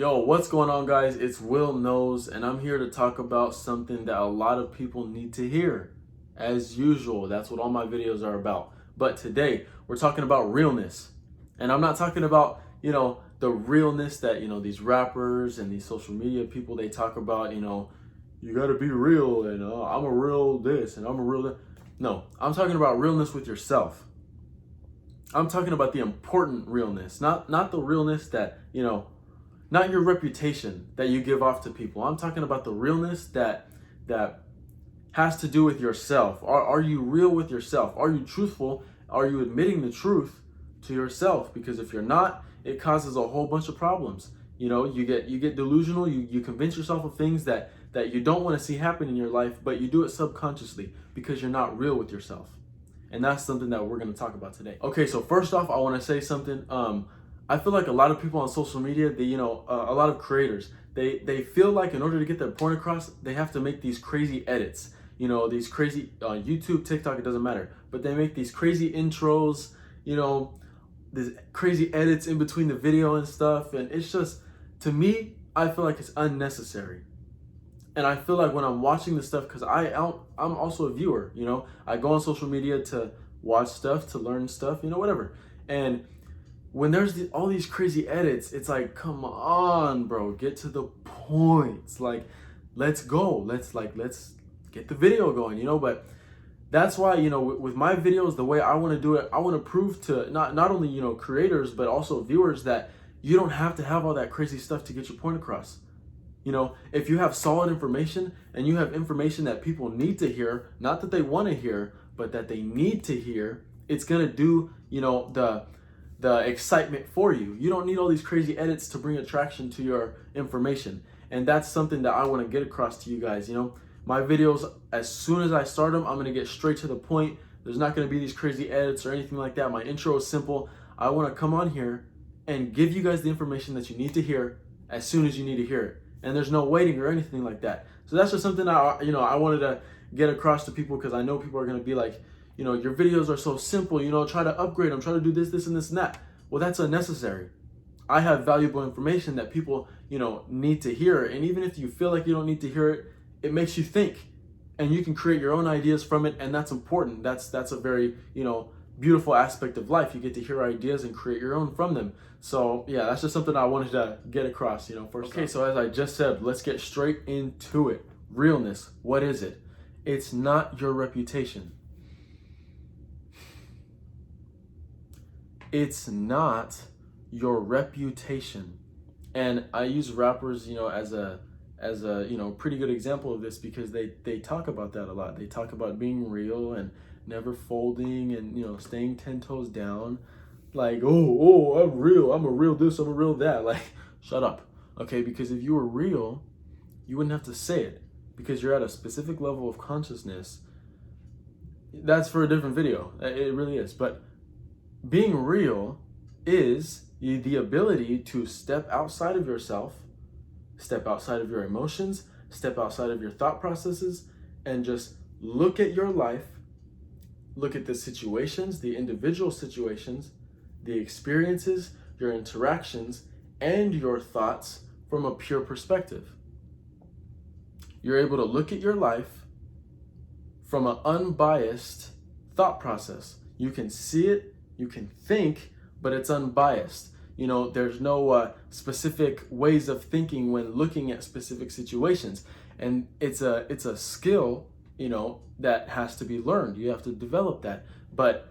Yo, what's going on, guys? It's Will Knows, and I'm here to talk about something that a lot of people need to hear. As usual, that's what all my videos are about. But today, we're talking about realness. And I'm not talking about, the realness that, these rappers and these social media people, they talk about, you gotta be real, and I'm a real this, and I'm a real that. No, I'm talking about realness with yourself. I'm talking about the important realness, not the realness that, not your reputation that you give off to people. I'm talking about the realness that has to do with yourself. Are you real with yourself? Are you truthful? Are you admitting the truth to yourself? Because if you're not, it causes a whole bunch of problems. You get delusional. You convince yourself of things that you don't want to see happen in your life, but you do it subconsciously because you're not real with yourself. And that's something that we're going to talk about today. Okay, so first off, I want to say something. I feel like a lot of people on social media, a lot of creators, they feel like in order to get their point across, they have to make these crazy edits. These crazy YouTube, TikTok, it doesn't matter, but they make these crazy intros. These crazy edits in between the video and stuff, and it's just, to me, I feel like it's unnecessary. And I feel like when I'm watching this stuff, because I'm also a viewer, I go on social media to watch stuff, to learn stuff, whatever. And when there's all these crazy edits, it's like, come on, bro, get to the point. It's like, let's go. Let's get the video going, But that's why, with my videos, the way I want to do it, I want to prove to not only, creators, but also viewers that you don't have to have all that crazy stuff to get your point across. If you have solid information and you have information that people need to hear, not that they want to hear, but that they need to hear, it's going to do, the excitement for you. You don't need all these crazy edits to bring attraction to your information. And that's something that I want to get across to you guys. My videos, as soon as I start them, I'm going to get straight to the point. There's not going to be these crazy edits or anything like that. My intro is simple. I want to come on here and give you guys the information that you need to hear as soon as you need to hear it. And there's no waiting or anything like that. So that's just something I wanted to get across to people, because I know people are going to be like, your videos are so simple, try to upgrade them, try to do this and this and that. Well, that's unnecessary. I have valuable information that people, need to hear. And even if you feel like you don't need to hear it, it makes you think, and you can create your own ideas from it. And that's important. That's a very, beautiful aspect of life. You get to hear ideas and create your own from them. So yeah, that's just something I wanted to get across, first. Okay, so as I just said, let's get straight into it. Realness, what is it? It's not your reputation. It's not your reputation. And I use rappers, as a pretty good example of this, because they talk about that a lot. They talk about being real and never folding and staying 10 toes down. Like, oh, I'm real. I'm a real this, I'm a real that. Like, shut up. Okay, because if you were real, you wouldn't have to say it, because you're at a specific level of consciousness. That's for a different video. It really is. But being real is the ability to step outside of yourself, step outside of your emotions, step outside of your thought processes, and just look at your life, look at the situations, the individual situations, the experiences, your interactions, and your thoughts from a pure perspective. You're able to look at your life from an unbiased thought process. You can see it, you can think, but it's unbiased. There's no specific ways of thinking when looking at specific situations. And it's a skill, that has to be learned. You have to develop that. But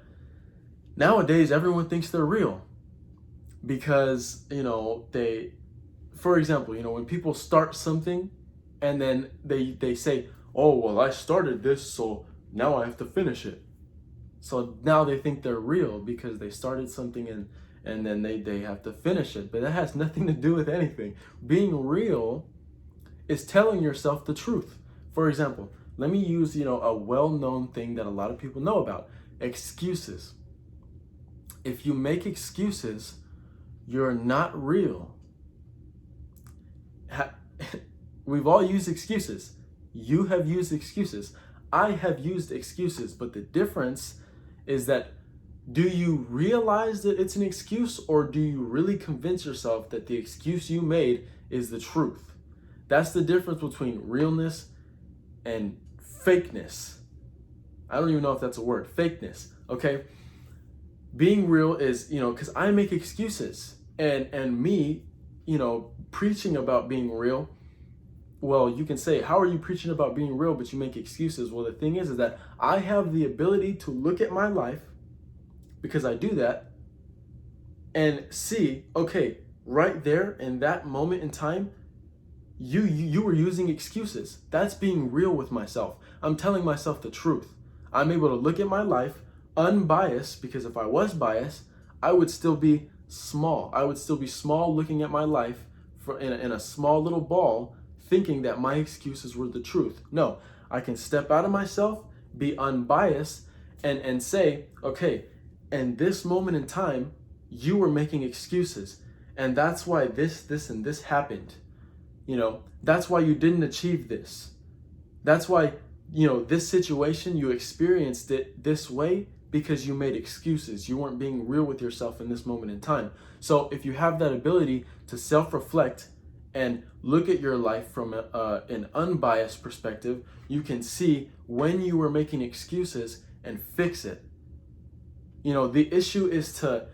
nowadays, everyone thinks they're real because, for example, when people start something and then they say, oh, well, I started this, so now I have to finish it. So now they think they're real because they started something and then they have to finish it. But that has nothing to do with anything. Being real is telling yourself the truth. For example, let me use, a well-known thing that a lot of people know about: excuses. If you make excuses, you're not real. We've all used excuses. You have used excuses. I have used excuses, but the difference is that Do you realize that it's an excuse, or do you really convince yourself that the excuse you made is the truth? That's the difference between realness and fakeness. I don't even know if that's a word. Fakeness, okay? Being real is, because I make excuses, and me, preaching about being real. Well, you can say, how are you preaching about being real, but you make excuses? Well, the thing is that I have the ability to look at my life, because I do that, and see, okay, right there in that moment in time, you were using excuses. That's being real with myself. I'm telling myself the truth. I'm able to look at my life unbiased, because if I was biased, I would still be small. I would still be small looking at my life in a small little ball, thinking that my excuses were the truth. No, I can step out of myself, be unbiased, and say, okay, in this moment in time, you were making excuses. And that's why this, and this happened. That's why you didn't achieve this. That's why, this situation, you experienced it this way because you made excuses. You weren't being real with yourself in this moment in time. So if you have that ability to self-reflect and look at your life from an unbiased perspective, you can see when you were making excuses and fix it. The issue is to,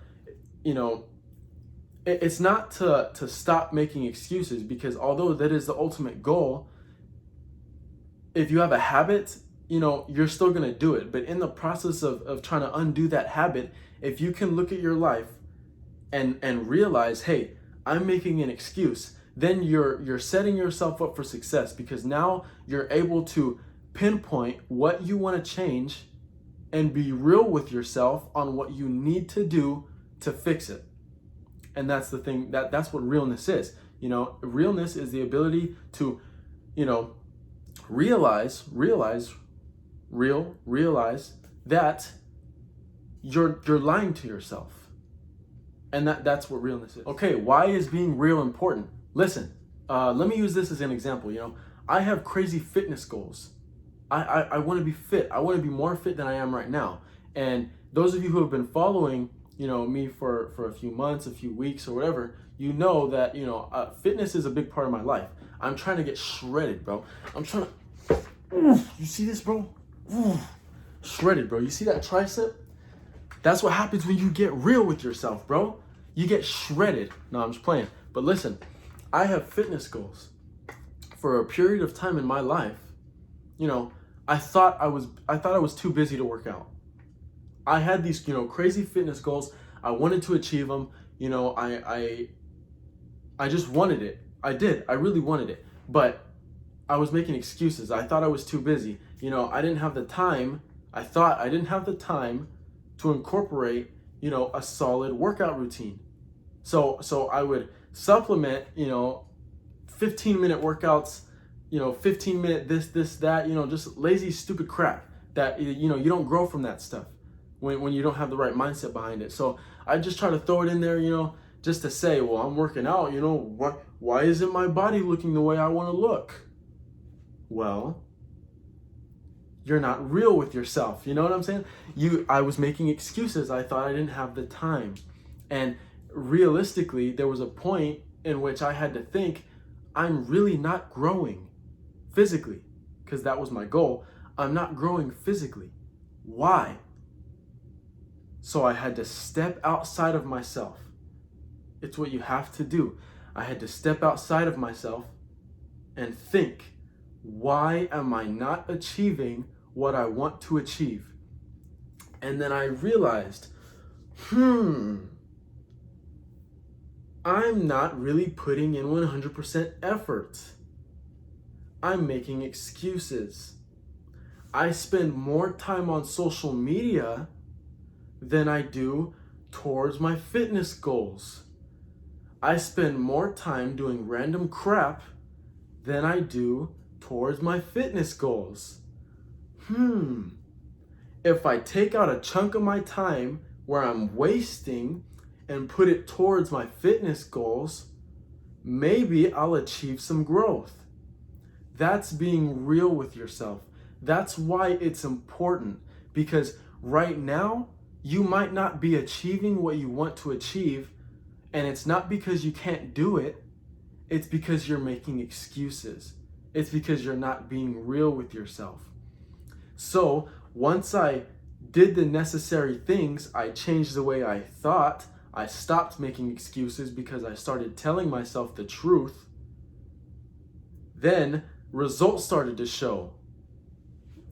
it's not to stop making excuses, because although that is the ultimate goal, if you have a habit, you're still going to do it. But in the process of trying to undo that habit, if you can look at your life and realize, hey, I'm making an excuse, then you're setting yourself up for success, because now you're able to pinpoint what you want to change and be real with yourself on what you need to do to fix it. And that's the thing, that's what realness is. Realness is the ability to, realize that you're lying to yourself. And that's what realness is. Okay, why is being real important? Listen, let me use this as an example. I have crazy fitness goals. I want to be fit. I want to be more fit than I am right now. And those of you who have been following, me for a few months, a few weeks, or whatever, that, fitness is a big part of my life. I'm trying to get shredded, bro. I'm trying to, you see this, bro? Shredded, bro. You see that tricep? That's what happens when you get real with yourself, bro. You get shredded. No, I'm just playing. But listen, I have fitness goals. For a period of time in my life, I thought I was too busy to work out. I had these, crazy fitness goals. I wanted to achieve them. I just wanted it. I did. I really wanted it. But I was making excuses. I thought I was too busy. I didn't have the time. I thought I didn't have the time to incorporate, a solid workout routine. So I would supplement, 15-minute workouts, 15-minute this, that, just lazy, stupid crap that, you don't grow from that stuff when you don't have the right mindset behind it. So I just try to throw it in there, just to say, well, I'm working out, why isn't my body looking the way I want to look? Well, you're not real with yourself. You know what I'm saying? I was making excuses. I thought I didn't have the time. And realistically, there was a point in which I had to think, I'm really not growing physically, because that was my goal. I'm not growing physically. Why? So I had to step outside of myself. It's what you have to do. I had to step outside of myself and think, why am I not achieving what I want to achieve? And then I realized, I'm not really putting in 100% effort. I'm making excuses. I spend more time on social media than I do towards my fitness goals. I spend more time doing random crap than I do towards my fitness goals. If I take out a chunk of my time where I'm wasting and put it towards my fitness goals, maybe I'll achieve some growth. That's being real with yourself. That's why it's important, because right now you might not be achieving what you want to achieve, and it's not because you can't do it, it's because you're making excuses. It's because you're not being real with yourself. So once I did the necessary things, I changed the way I thought, I stopped making excuses because I started telling myself the truth, then results started to show.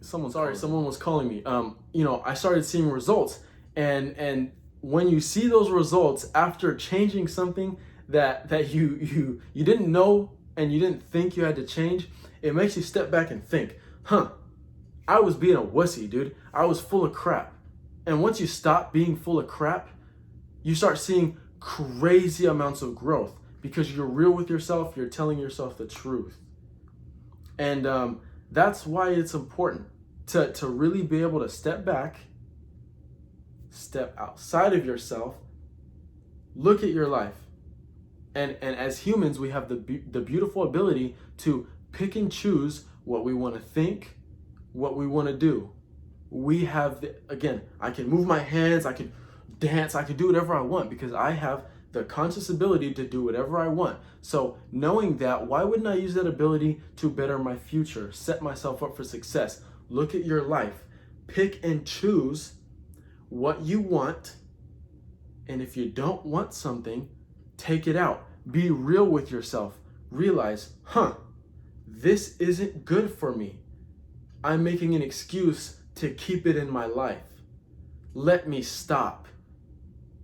Someone was calling me. I started seeing results, and when you see those results after changing something that you didn't know and you didn't think you had to change, it makes you step back and think, I was being a wussy, dude. I was full of crap. And once you stop being full of crap, you start seeing crazy amounts of growth because you're real with yourself, you're telling yourself the truth. And that's why it's important to really be able to step back, step outside of yourself, look at your life. And as humans, we have the beautiful ability to pick and choose what we want to think, what we want to do. We have, I can move my hands, I can dance, I can do whatever I want because I have the conscious ability to do whatever I want. So knowing that, why wouldn't I use that ability to better my future, set myself up for success? Look at your life. Pick and choose what you want. And if you don't want something, take it out. Be real with yourself. Realize, this isn't good for me. I'm making an excuse to keep it in my life. Let me stop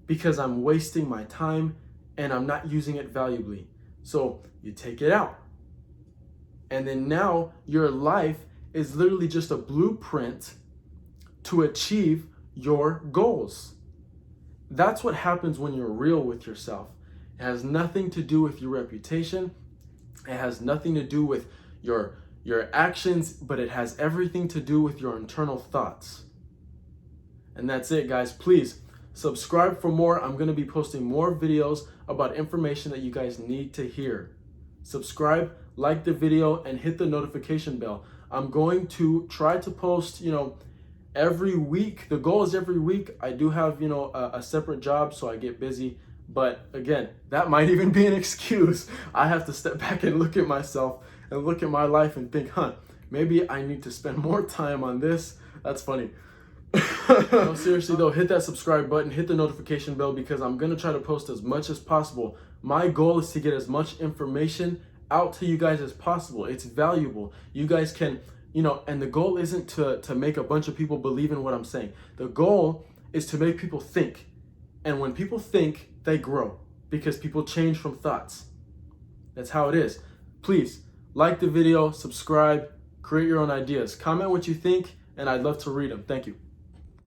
because I'm wasting my time and I'm not using it valuably. So you take it out. And then now your life is literally just a blueprint to achieve your goals. That's what happens when you're real with yourself. It has nothing to do with your reputation. It has nothing to do with your actions, but it has everything to do with your internal thoughts. And that's it, guys. Please subscribe for more. I'm going to be posting more videos about information that you guys need to hear. Subscribe, like the video, and hit the notification bell. I'm going to try to post, every week. The goal is every week. I do have, a separate job, so I get busy. But again, that might even be an excuse. I have to step back and look at myself and look at my life and think, maybe I need to spend more time on this. That's funny. No, seriously though, hit that subscribe button, hit the notification bell because I'm going to try to post as much as possible. My goal is to get as much information out to you guys as possible. It's valuable. You guys can, and the goal isn't to make a bunch of people believe in what I'm saying. The goal is to make people think. And when people think, they grow because people change from thoughts. That's how it is. Please like the video, subscribe, create your own ideas. Comment what you think, and I'd love to read them. Thank you.